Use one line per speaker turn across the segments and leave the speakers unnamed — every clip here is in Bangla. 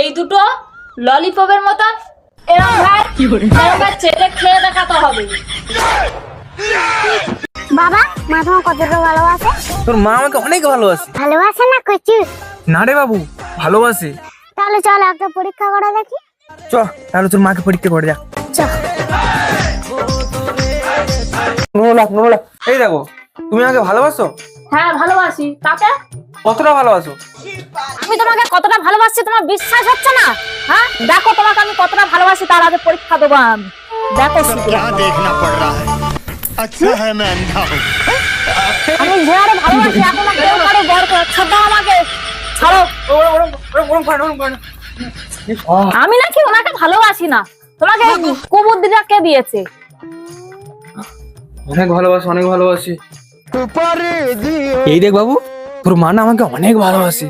এই দুটো ললিপপের মতন এরকম চেটে খেয়ে দেখাতে হবে।
বাবা, মা তোমার কতটা ভালোবাসে?
তোর মা আমাকে অনেক ভালোবাসে।
ভালোবাসে না কচু?
না রে বাবু, ভালোবাসে।
তাহলে চল একটা পরীক্ষা করে দেখি।
চ তাহলে তোর মাকে পরীক্ষা করে যা।
চল।
এই দেখো, তুমি আমাকে ভালোবাসো?
হ্যাঁ ভালোবাসি, তাতে
কতটা ভালোবাসো?
আমি তোমাকে কতটা ভালোবাসি তোমার বিশ্বাস হচ্ছে না? হ্যাঁ দেখো তোমাকে আমি কতটা ভালোবাসি, তার আগে পরীক্ষা দেবো আমি। দেখো
क्या देखना पड़ रहा है? अच्छा है मैं अंधा हूँ।
আমি যে আরে ভালোবাসি, এখন আর কেউ কারো বর ছোট আমাকে ছাড়ো। আমি নাকি ওনাকে ভালোবাসি না, তোমাকে কুবুদ্ধিটা কে দিয়েছে?
অনেক ভালোবাসি, অনেক ভালোবাসি। এই দেখ বাবু, তোর মা না আমাকে অনেক ভালোবাসে।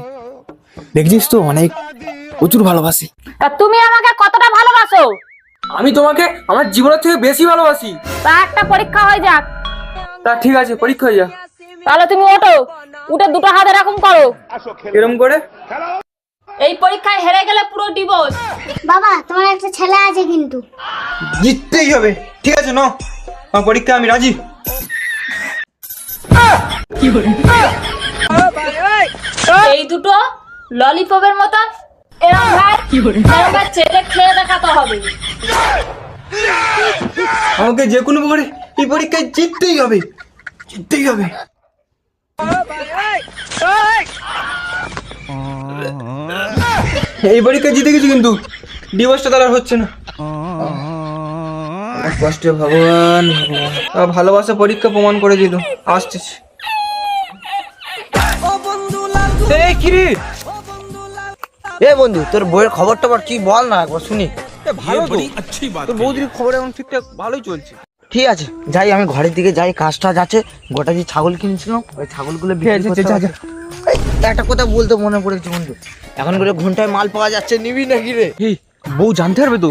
দেখছিস তো, অনেক প্রচুর ভালোবাসি।
তা তুমি আমাকে কতটা ভালোবাসো?
আমি তোমাকে আমার জীবনের থেকে বেশি ভালোবাসি।
তা একটা পরীক্ষা হয়ে যাক।
তা ঠিক আছে, পরীক্ষা হয়ে যা।
তাহলে তুমি ওঠো, উঠে দুটো হাত এরকম করো।
এরকম করে?
এই পরীক্ষায় হেরে গেলে পুরো ডিভোর্স।
বাবা, তোমার একটা ছেলে আছে কিন্তু।
জিততেই হবে। ঠিক আছে, নাও আমার পরীক্ষা, আমি রাজি।
এই দুটো ললিপপের মতন এরকম চেটে খেয়ে দেখাতে হবে।
আমাকে যে কোনো করে এই পরীক্ষায় জিততেই হবে, জিততেই হবে। এই পরীক্ষা জিতে গেছি, কিন্তু ডিভোর্সটা তার আর হচ্ছে না। কষ্টে ভগবান, ভগবান ভালোবাসা পরীক্ষা প্রমাণ করে দিল। আসতেছি। এই কিরে?
এ বন্ধু, তোর বইয়ের খবর টবর কি বল না একবার শুনি।
ভালো তো, তোর বৌদির খবর এখন ঠিকঠাক ভালোই চলছে।
ঠিক আছে, যাই আমি ঘরের দিকে যাই, কাজ টাজ আছে। গোটা যে ছাগল কিনেছিলাম, ওই ছাগলগুলো বিক্রি করতে হবে। এই, একটা কথা বলতে মনে পড়েছে বন্ধু, এখন করে ঘন্টায় মাল পাওয়া যাচ্ছে, নিবি নাকি রে?
এই বউ জানতে পারবে তো?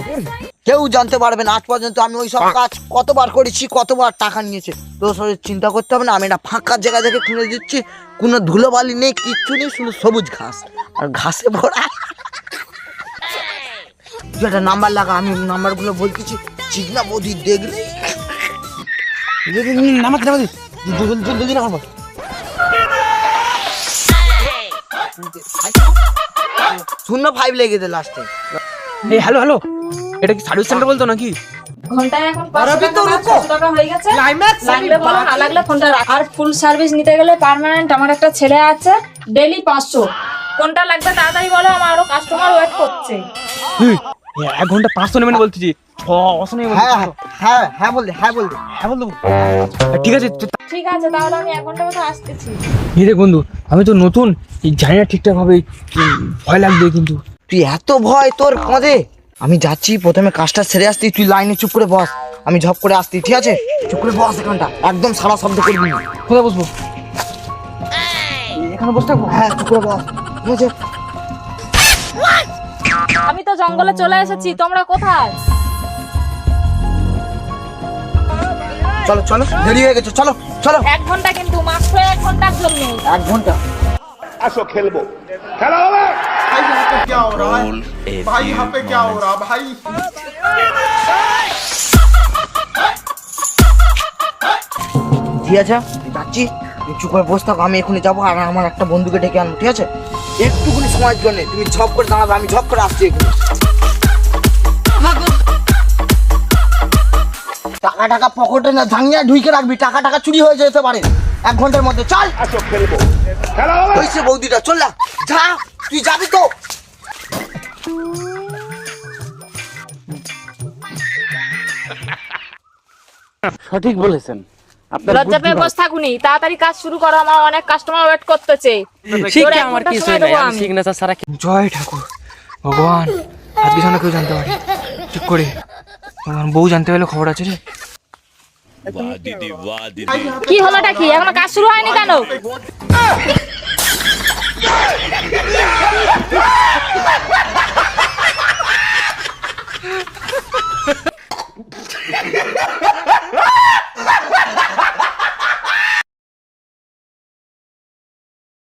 কেউ জানতে পারবে না। আজ পর্যন্ত আমি ওই সব কাজ কতবার করেছি, কতবার টাকা নিয়েছে। তোর সঙ্গে চিন্তা করতে হবে না। আমি একটা ফাঁকা জায়গা থেকে কিনে দিচ্ছি, কোনো ধুলোবালি নেই, কিচ্ছু নেই, শুধু সবুজ ঘাস আর ঘাসে ভরা। তুই একটা নাম্বার লাগা, আমি নাম্বারগুলো বলতেছি। চিকনা বৌদি দেখলে শূন্য 5 লেগে দে লাস্টে।
এই হ্যালো হ্যালো, এটা কি সার্ভিস সেন্টার বলতো নাকি?
ঘন্টায় এখন 500 টাকা হয়ে গেছে। লাগলে বলো, না লাগলে ফোনটা রাখ। আর ফুল সার্ভিস নিতে গেলে পার্মানেন্ট আমার একটা ছেলে আছে, ডেইলি 500। কোনটা লাগবে তাড়াতাড়ি বলো, আমার আরো কাস্টমার ওয়েট করছে।
1 ঘন্টা 500 নেবেন বলতেছি।
হ্যাঁ হ্যাঁ হ্যাঁ বল দে, হ্যাঁ বল দে, হ্যাঁ বল দেবো।
ঠিক আছে।
ঠিক আছে, তাহলে আমি 1 ঘন্টার মধ্যে আসতেছি।
এই দেখ বন্ধু, আমি তো নতুন, জানি না ঠিকঠাক ভাবে, ভয় লাগবে কিন্তু।
তুই এত ভয় তোর পদে? আমি যাচ্ছি, প্রথমে কাজটা সেরে আসতি। তুই লাইনে চুপ করে বস, আমি ঝপ করে আসতি। ঠিক আছে, চুপ করে বস এখানটা, একদম সারা শব্দ করবি না।
কোথায় বসবো? এখানে বসে থাকবো?
হ্যাঁ, চুপ করে বস। ঠিক আছে।
আমি তো জঙ্গলে চলে এসেছি, তোমরা কোথায়?
চলো চলো, দেরি হয়ে গেছে, চলো চলো।
1 ঘন্টা, কিন্তু মাত্র 1 ঘন্টার জন্য।
1 ঘন্টা।
আসো খেলবো, খেলা হবে।
क्या हो रहा है भाई? यहाँ पे क्या हो रहा भाई?
ঠিক আছে, যাচ্ছি, তুই চুপ করে বসে থাকো। আমি এখনই যাবো, আর আমার একটা বন্ধুকে ডেকে আনবো। ঠিক আছে, একটুখানি সময়ের জন্য তুমি ঝপ করে দাঁড়াবে, আমি ঝপ করে আসছি এখানে। টাকা টাকা পকেটে না ঝাঙিয়া ঢুকে রাখবি, টাকা টাকা চুরি হয়ে যেতে পারে 1 ঘন্টার মধ্যে। চল,
আসো খেলবো, খেলা হবে।
হয়েছে বৌদিটা, চল না, যা, তুই যাবি তো?
সঠিক বলেছেন।
লজ্জা পেয়ে বসে থাকুনি, তাড়াতাড়ি কাজ শুরু করো, আমার অনেক কাস্টমার ওয়েট করতেছে। আমার কি
সিগনেচার সারা
জয় ঠাকুর ভগবান, আজকে যেন কেউ জানতে পারে। ঠিক করে আমার বউ জানতে পারলে খবর আছে রে।
কি হলোটা কি? এখনো কাজ শুরু হয়নি কেন?